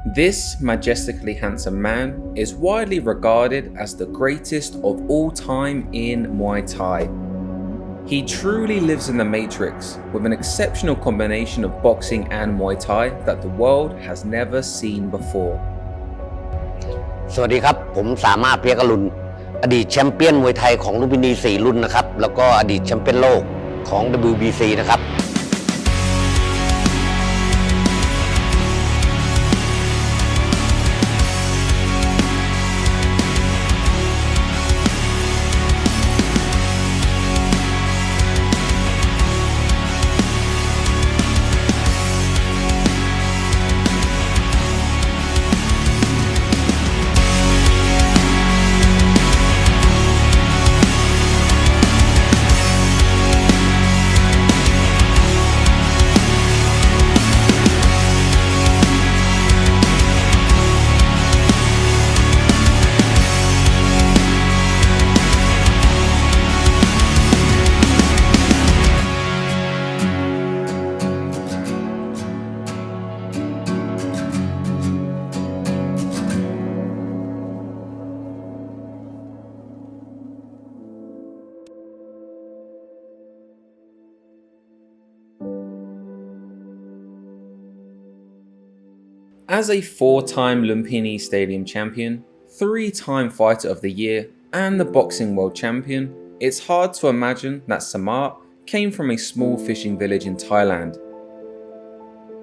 This majestically handsome man is widely regarded as the greatest of all time in Muay Thai. He truly lives in the Matrix with an exceptional combination of boxing and Muay Thai that the world has never seen before. สวัสดีครับผมสามารถเพียกรุณอดีตแชมเปี้ยนมวยไทยของลุมพินี4รุ่นนะครับแล้วก็อดีตแชมเปี้ยนโลกของ WBC นะครับ As a 4-time Lumpini Stadium champion, 3-time Fighter of the Year, and the boxing world champion, it's hard to imagine that Samart came from a small fishing village in Thailand,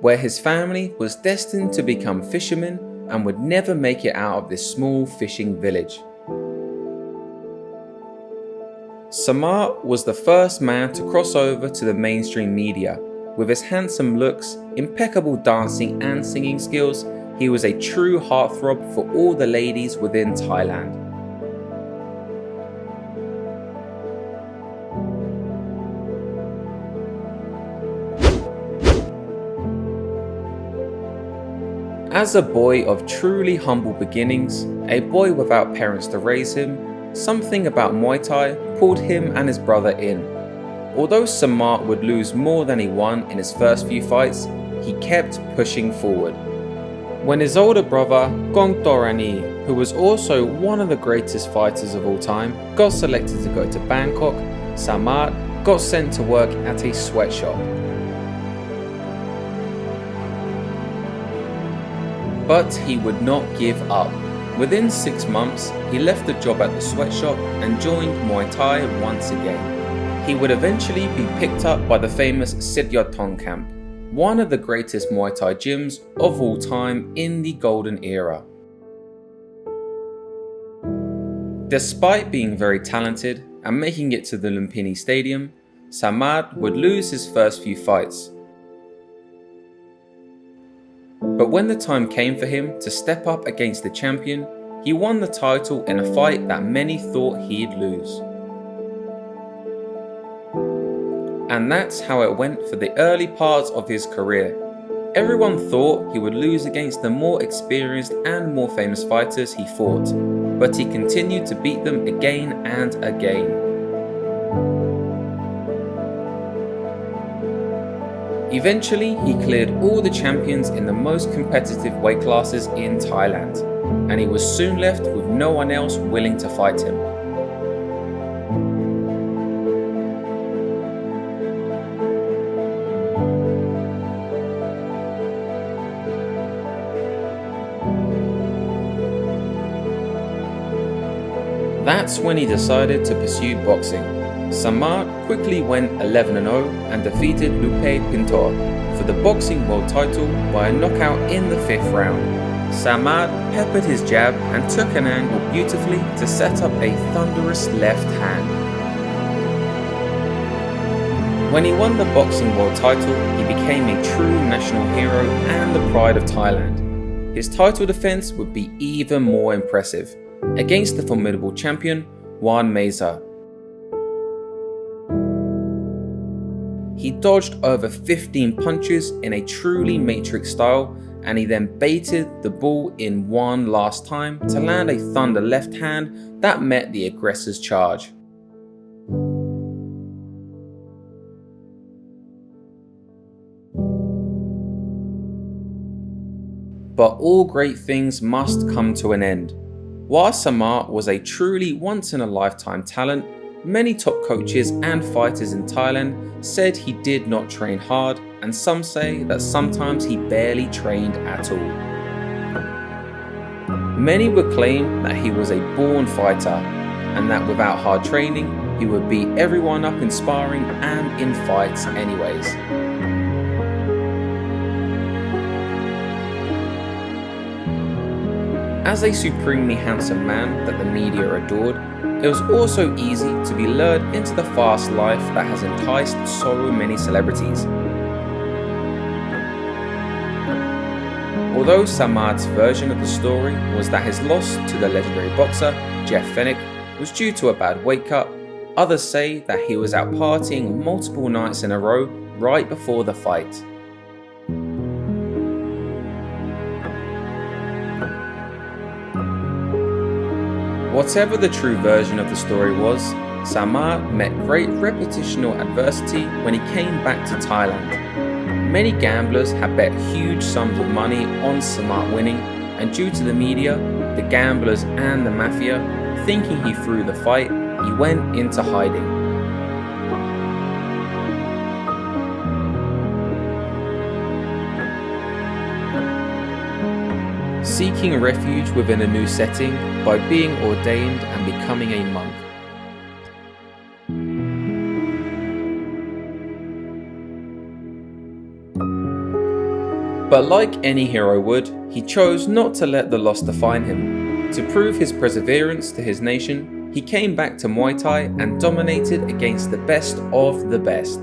where his family was destined to become fishermen and would never make it out of this small fishing village. Samart was the first man to cross over to the mainstream media. With his handsome looks, impeccable dancing and singing skills, he was a true heartthrob for all the ladies within Thailand. As a boy of truly humble beginnings, a boy without parents to raise him, something about Muay Thai pulled him and his brother in. Although Samart would lose more than he won in his first few fights, he kept pushing forward. When his older brother, Gong Dorani, who was also one of the greatest fighters of all time, got selected to go to Bangkok, Samart got sent to work at a sweatshop. But he would not give up. Within 6 months, he left the job at the sweatshop and joined Muay Thai once again. He would eventually be picked up by the famous Sityodtong camp, one of the greatest Muay Thai gyms of all time in the golden era. Despite being very talented and making it to the Lumpini Stadium, Samart would lose his first few fights. But when the time came for him to step up against the champion, he won the title in a fight that many thought he'd lose. And that's how it went for the early parts of his career. Everyone thought he would lose against the more experienced and more famous fighters he fought, but he continued to beat them again and again. Eventually, he cleared all the champions in the most competitive weight classes in Thailand, and he was soon left with no one else willing to fight him. That's when he decided to pursue boxing. Samart quickly went 11-0 and defeated Lupe Pintor for the boxing world title by a knockout in the 5th round. Samart peppered his jab and took an angle beautifully to set up a thunderous left hand. When he won the boxing world title, he became a true national hero and the pride of Thailand. His title defense would be even more impressive against the formidable champion, Wan Meza. He dodged over 15 punches in a truly Matrix style, and he then baited the ball in one last time to land a thunder left hand that met the aggressor's charge. But all great things must come to an end. While Samart was a truly once-in-a-lifetime talent, many top coaches and fighters in Thailand said he did not train hard, and some say that sometimes he barely trained at all. Many would claim that he was a born fighter, and that without hard training, he would beat everyone up in sparring and in fights anyways. As a supremely handsome man that the media adored, it was also easy to be lured into the fast life that has enticed so many celebrities. Although Samart's version of the story was that his loss to the legendary boxer Jeff Fennick was due to a bad weight cut, others say that he was out partying multiple nights in a row right before the fight. Whatever the true version of the story was, Samart met great reputational adversity when he came back to Thailand. Many gamblers had bet huge sums of money on Samart winning, and due to the media, the gamblers and the mafia, thinking he threw the fight, he went into hiding. Seeking refuge within a new setting by being ordained and becoming a monk. But like any hero would, he chose not to let the loss define him. To prove his perseverance to his nation, he came back to Muay Thai and dominated against the best of the best.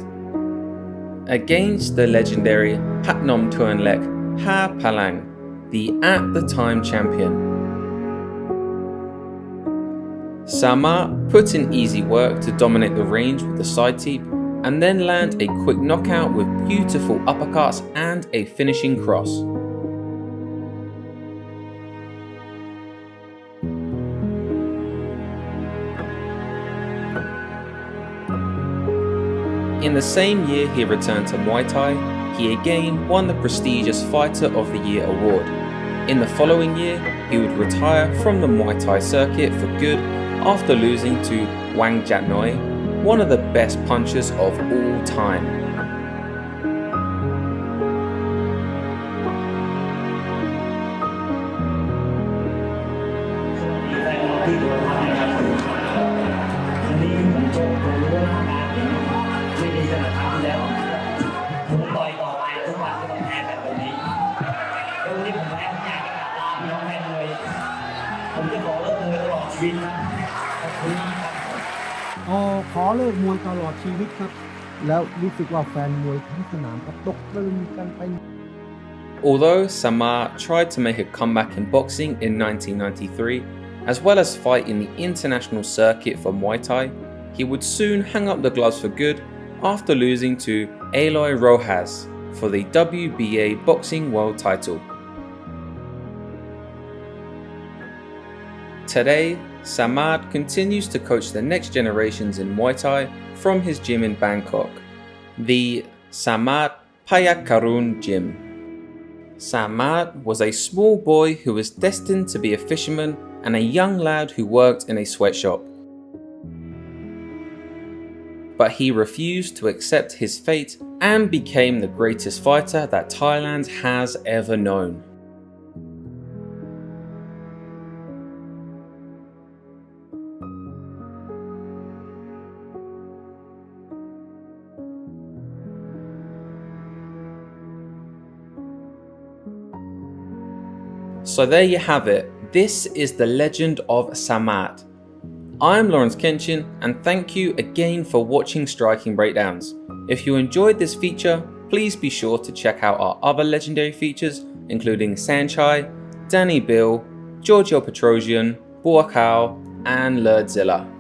Against the legendary Patnom Tuanlek Ha Palang, the at-the-time champion. Samart put in easy work to dominate the range with the side teep and then land a quick knockout with beautiful uppercuts and a finishing cross. In the same year he returned to Muay Thai, he again won the prestigious Fighter of the Year award. In the following year, he would retire from the Muay Thai circuit for good after losing to Wang Jatnoi, one of the best punchers of all time.ขอเลิกมวยตลอดชีวิตครับแล้วรู้สึกว่าแฟนมวยทั้งสนามก็ตกตะลึงกันไป Although Samart tried to make a comeback in boxing in 1993, as well as fight in the international circuit for Muay Thai, he would soon hang up the gloves for good after losing to Eloy Rojas for the WBA boxing world title. Today, Samart continues to coach the next generations in Muay Thai from his gym in Bangkok, the Samart Payakaroon gym. Samart was a small boy who was destined to be a fisherman and a young lad who worked in a sweatshop. But he refused to accept his fate and became the greatest fighter that Thailand has ever known. So there you have it. This is the legend of Samart. I'm Lawrence Kenshin, and thank you again for watching Striking Breakdowns. If you enjoyed this feature, please be sure to check out our other legendary features, including Saenchai, Danny Bill, Giorgio Petrosian, Buakau, and Lerdzilla.